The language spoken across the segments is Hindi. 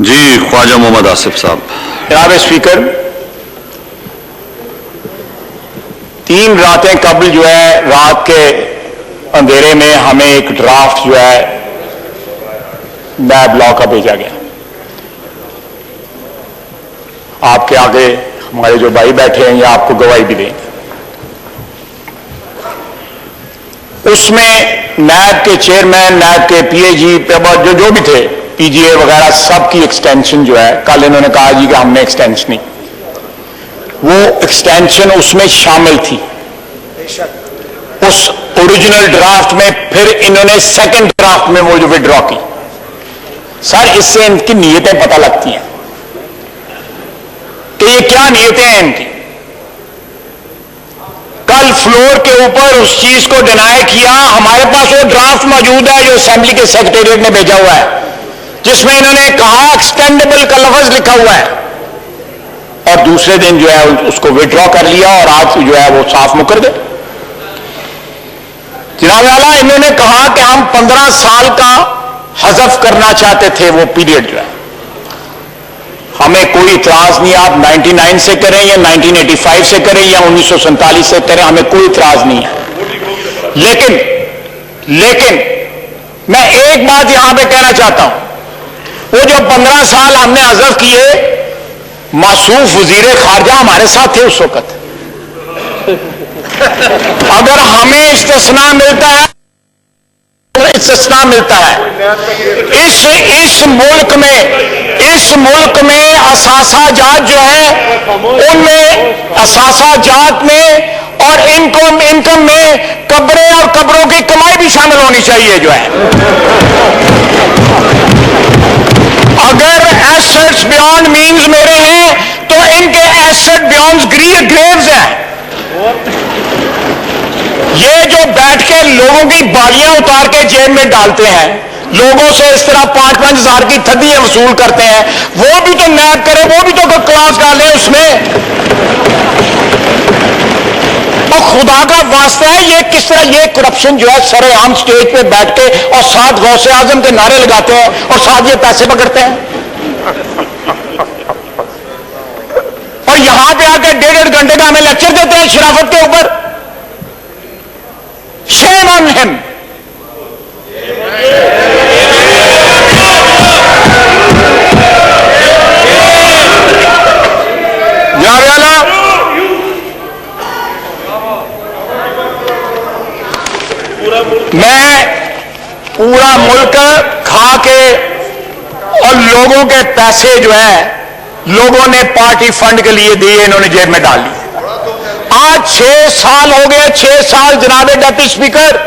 जी ख्वाजा मोहम्मद आसिफ साहब। जनाब स्पीकर, 3 रातें कबल जो है रात के अंधेरे में हमें एक ड्राफ्ट जो है नैब लॉ का भेजा गया। आपके आगे हमारे जो भाई बैठे हैं या आपको गवाही भी देंगे। उसमें नैब के चेयरमैन, नैब के पीएजी जो भी थे, पीजीए वगैरह सबकी एक्सटेंशन जो है, कल इन्होंने कहा जी कि हमने एक्सटेंशन नहीं, वो एक्सटेंशन उसमें शामिल थी उस ओरिजिनल ड्राफ्ट में। फिर इन्होंने सेकंड ड्राफ्ट में वो जो विड्रॉ की। सर, इससे इनकी नीयतें पता लगती हैं कि ये क्या नीयतें हैं इनकी। कल फ्लोर के ऊपर उस चीज को डिनाई किया। हमारे पास वो ड्राफ्ट मौजूद है जो असेंबली के सेक्रेटेरिएट ने भेजा हुआ है, जिसमें इन्होंने कहा एक्सटेंडेबल का लफ्ज लिखा हुआ है, और दूसरे दिन जो है उसको विड्रॉ कर लिया और आज जो है वो साफ मुकर गए। जनाब आला, इन्होंने कहा कि हम 15 साल का हज़फ करना चाहते थे वो पीरियड जो है। हमें कोई इतराज नहीं, आप 99 से करें या 1985 से करें या 1947 से करें, हमें कोई इतराज नहीं है। लेकिन मैं एक बात यहां पे कहना चाहता हूं, वो जो 15 साल हमने हज़फ किए, मासूफ वजीर खारजा हमारे साथ थे उस वक्त। अगर हमें इस्तिस्ना मिलता है इस मुल्क में असासाजात जो है, उनमें असासाजात में और इनकम में कब्रें और कब्रों की कमाई भी शामिल होनी चाहिए जो है। अगर एसेट्स बियॉन्ड मीन्स मेरे हैं तो इनके एसेट बियॉन्ड ग्रेव्स हैं। ये जो बैठ के लोगों की बालियां उतार के जेब में डालते हैं, लोगों से इस तरह 5-5 हजार की थदियां वसूल करते हैं, वो भी तो नैब करे, वो भी तो क्लास डाले उसमें। और खुदा का वास्ता है, ये किस तरह ये करप्शन जो है सरेआम स्टेज पे बैठ के और साथ गौसे आजम के नारे लगाते हैं और साथ ये पैसे पकड़ते हैं, और यहां पे आकर 1.5 घंटे का हमें लेक्चर देते हैं शराफत के ऊपर। Shame on him. मैं पूरा मुल्क खा के और लोगों के पैसे जो है लोगों ने पार्टी फंड के लिए दिए, इन्होंने जेब में डाल लिए। आज 6 साल हो गए, 6 साल जनाब डिप्टी स्पीकर,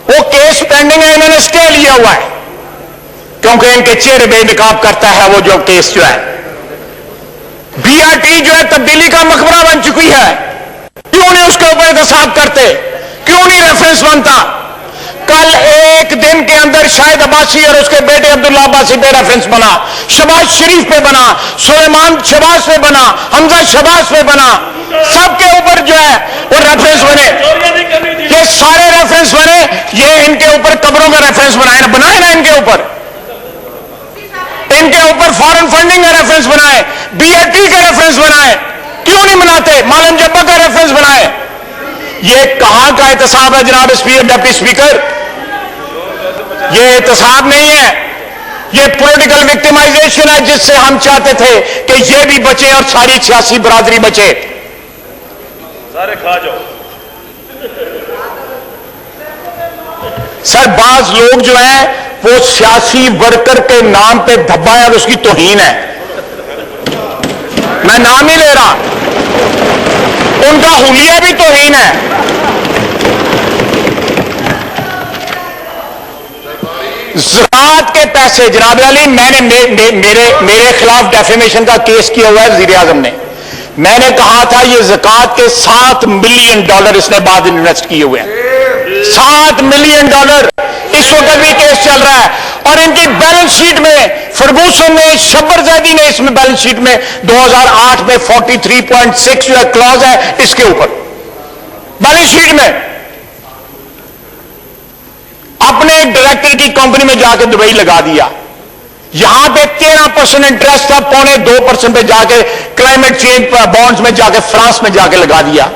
वो केस पेंडिंग है, इन्होंने स्टे लिया हुआ है क्योंकि इनके चेहरे बेनकाब करता है वो जो केस जो है। बीआरटी जो है तब्दीली का मकबरा बन चुकी है, क्यों नहीं उसके ऊपर एहतसाब करते, क्यों नहीं रेफरेंस बनता। कल एक दिन के अंदर शाहिद अब्बासी और उसके बेटे अब्दुल्ला अब्बासी पे रेफरेंस बना, शहबाज शरीफ पे बना, सुलेमान शहबाज पे बना, हमजा शहबाज पे बना, सबके ऊपर जो है वो रेफरेंस बने। ये सारे रेफरेंस बने, ये इनके ऊपर कब्रों का रेफरेंस बनाए ना इनके ऊपर फॉरेन फंडिंग का रेफरेंस बनाए, बीआरटी का रेफरेंस बनाए, क्यों नहीं बनाते, मालम जब्बा का रेफरेंस बनाए। ये कहां का एहतसाब है जनाब डिप्टी स्पीकर? ये एहतसाब नहीं है, ये पॉलिटिकल विक्टिमाइजेशन है, जिससे हम चाहते थे कि ये भी बचे और सारी सियासी बरादरी बचे। सारे खा जाओ। सर, बाज लोग जो है वो सियासी वर्कर के नाम पे धब्बा है और उसकी तौहीन है। मैं नाम ही ले रहा, उनका हुलिया भी तौहीन है। ज़कात के पैसे जनाब अली, मैंने मेरे खिलाफ डेफेमेशन का केस किया हुआ है वज़ीर आज़म ने। मैंने कहा था ये ज़कात के $7 मिलियन इसने बाद इन्वेस्ट किए हुए हैं। $7 मिलियन इस वक्त भी केस चल रहा है, और इनकी बैलेंस शीट में फर्गूसन ने, शब्बर जैदी ने इसमें बैलेंस शीट में 2008 में 43.6 जो है क्लॉज है इसके ऊपर बैलेंस शीट में। अपने डायरेक्टर की कंपनी में जाकर दुबई लगा दिया, यहां पे 13% इंटरेस्ट था, 2.25% पे जाके क्लाइमेट चेंज बॉन्ड्स में जाके फ्रांस में जाके लगा दिया।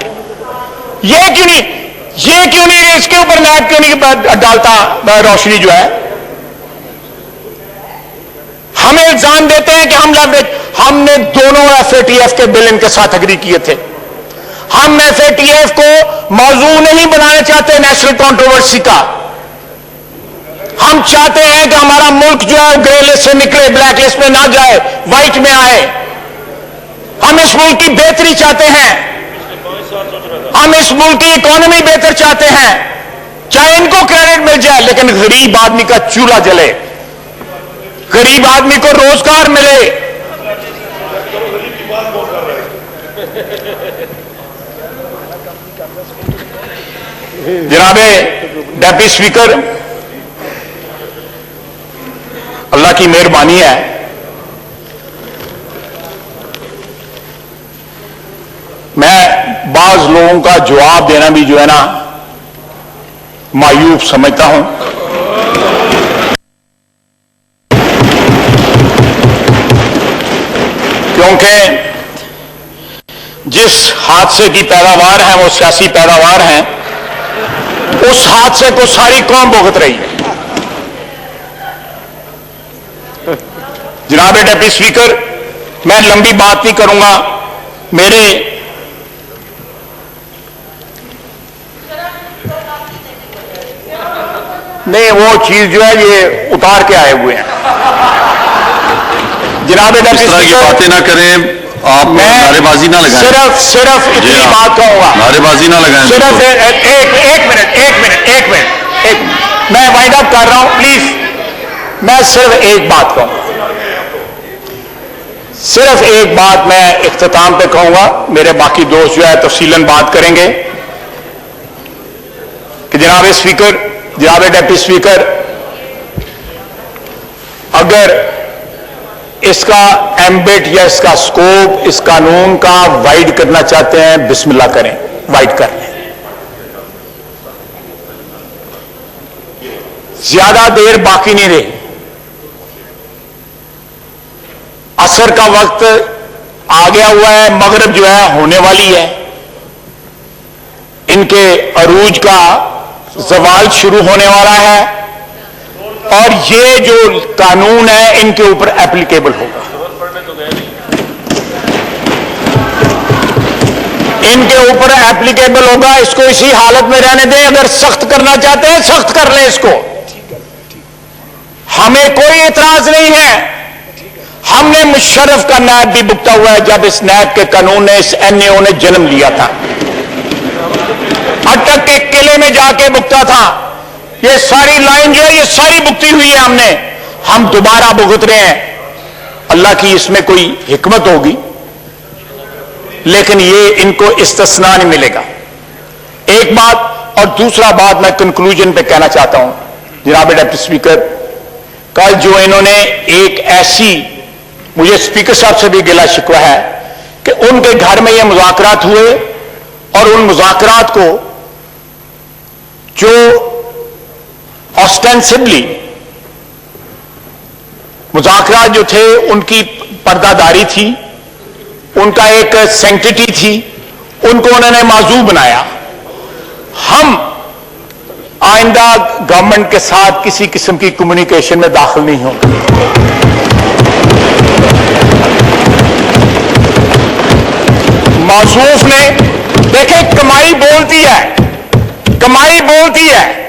ये क्यों नहीं इसके ऊपर नैब क्यों नहीं डालता रोशनी जो है? हमें इल्जाम देते हैं कि हमने दोनों FATF के बिल इनके साथ एग्री किए थे। हम FATF को मौजू नहीं बनाना चाहते नेशनल कंट्रोवर्सी का। हम चाहते हैं कि हमारा मुल्क जो है ग्रे लिस्ट से निकले, ब्लैक लिस्ट में ना जाए, व्हाइट में आए। हम इस मुल्क की बेहतरी चाहते हैं, हम इस मुल्क की इकोनॉमी बेहतर चाहते हैं, चाहे इनको क्रेडिट मिल जाए, लेकिन गरीब आदमी का चूल्हा जले, गरीब आदमी को रोजगार मिले। जनाबे डेप्टी स्पीकर, अल्लाह की मेहरबानी है, मैं बाज लोगों का जवाब देना भी जो है ना मायूब समझता हूं। क्योंकि जिस हादसे की पैदावार है वो सियासी पैदावार है, उस हादसे को सारी कौम भुगत रही है। जनाब डेप्टी स्पीकर, मैं लंबी बात नहीं करूंगा। मेरे नहीं, वो चीज जो है ये उतार के आए हुए हैं। जनाब डेप्टी स्पीकर, बातें ना करें आप, नारेबाजी ना लगाएं। सिर्फ इतनी बात कहूंगा, नारेबाजी ना लगाएं। सिर्फ एक मिनट, मैं वाइंड अप कर रहा हूं प्लीज। मैं सिर्फ एक बात कहूंगा, सिर्फ एक बात मैं इख्तिताम पे कहूंगा। मेरे बाकी दोस्त जो है तफसीलन बात करेंगे कि जनाब स्पीकर, जनाब डिप्टी स्पीकर, अगर इसका एम्बिट या इसका स्कोप इस कानून का वाइड करना चाहते हैं, बिस्मिल्लाह करें, वाइड कर लें। ज्यादा देर बाकी नहीं रही, असर का वक्त आ गया हुआ है, मगरिब जो है होने वाली है, इनके अरूज का ज़वाल शुरू होने वाला है और ये जो कानून है इनके ऊपर एप्लीकेबल होगा। इनके ऊपर एप्लीकेबल होगा। इसको इसी हालत में रहने दें। अगर सख्त करना चाहते हैं सख्त कर लें इसको, हमें कोई एतराज नहीं है। हमने मुशर्रफ का नैब भी भुगता हुआ है जब इस नैब के कानून ने, इस NAO ने जन्म लिया था, अटक के किले में जाके भुगता था। ये सारी लाइन जो है ये सारी भुगती हुई है हमने, हम दोबारा भुगत रहे हैं। अल्लाह की इसमें कोई हिकमत होगी, लेकिन ये इनको इस्तिस्ना नहीं मिलेगा। एक बात, और दूसरा बात मैं कंक्लूजन पे कहना चाहता हूं जनाब डिप्टी स्पीकर, कल जो इन्होंने एक ऐसी, मुझे स्पीकर साहब से भी गिला शिकवा है कि उनके घर में ये मुज़ाकरात हुए और उन मुज़ाकरात को जो ऑस्टेंसिबली मुज़ाकरात जो थे उनकी पर्दादारी थी, उनका एक सैंक्टिटी थी, उनको उन्होंने माजूब बनाया। हम आइंदा गवर्नमेंट के साथ किसी किस्म की कम्युनिकेशन में दाखिल नहीं होंगे। मौसूफ ने देखें, कमाई बोलती है, कमाई बोलती है,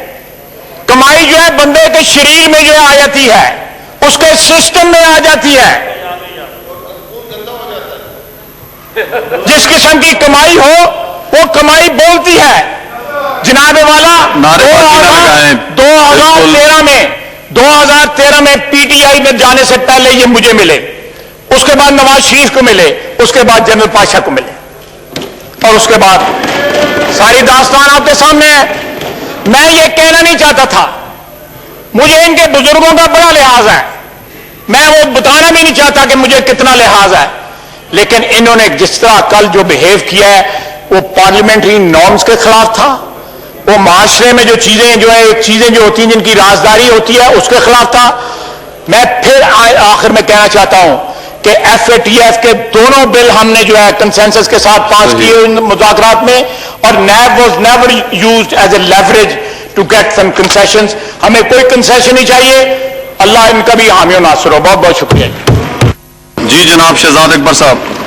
कमाई जो है बंदे के शरीर में जो है आ जाती है, उसके सिस्टम में आ जाती है। जिस किस्म की कमाई हो वो कमाई बोलती है। जनाबे वाला 2013 में PTI में जाने से पहले ये मुझे मिले, उसके बाद नवाज शरीफ को मिले, उसके बाद जनरल पाशा को मिले, और उसके बाद सारी दास्तान आपके सामने है। मैं ये कहना नहीं चाहता था, मुझे इनके बुजुर्गों का बड़ा लिहाज है, मैं वो बताना भी नहीं चाहता कि मुझे कितना लिहाज है, लेकिन इन्होंने जिस तरह कल जो बिहेव किया है वो पार्लियामेंट्री नॉर्म्स के खिलाफ था, वो माशरे में जो चीजें जो है, चीजें जो होती हैं जिनकी राजदारी होती है उसके खिलाफ था। मैं फिर आखिर में कहना चाहता हूं कि FATF के दोनों बिल हमने जो है कंसेंसस के साथ पास किए इन मुज़ाकरात में, और NAB was never used as a leverage to get some concessions. हमें कोई कंसेशन नहीं चाहिए। अल्लाह इनका भी हामी नासिर हो। बहुत बहुत शुक्रिया। जी जनाब शहजाद अकबर साहब।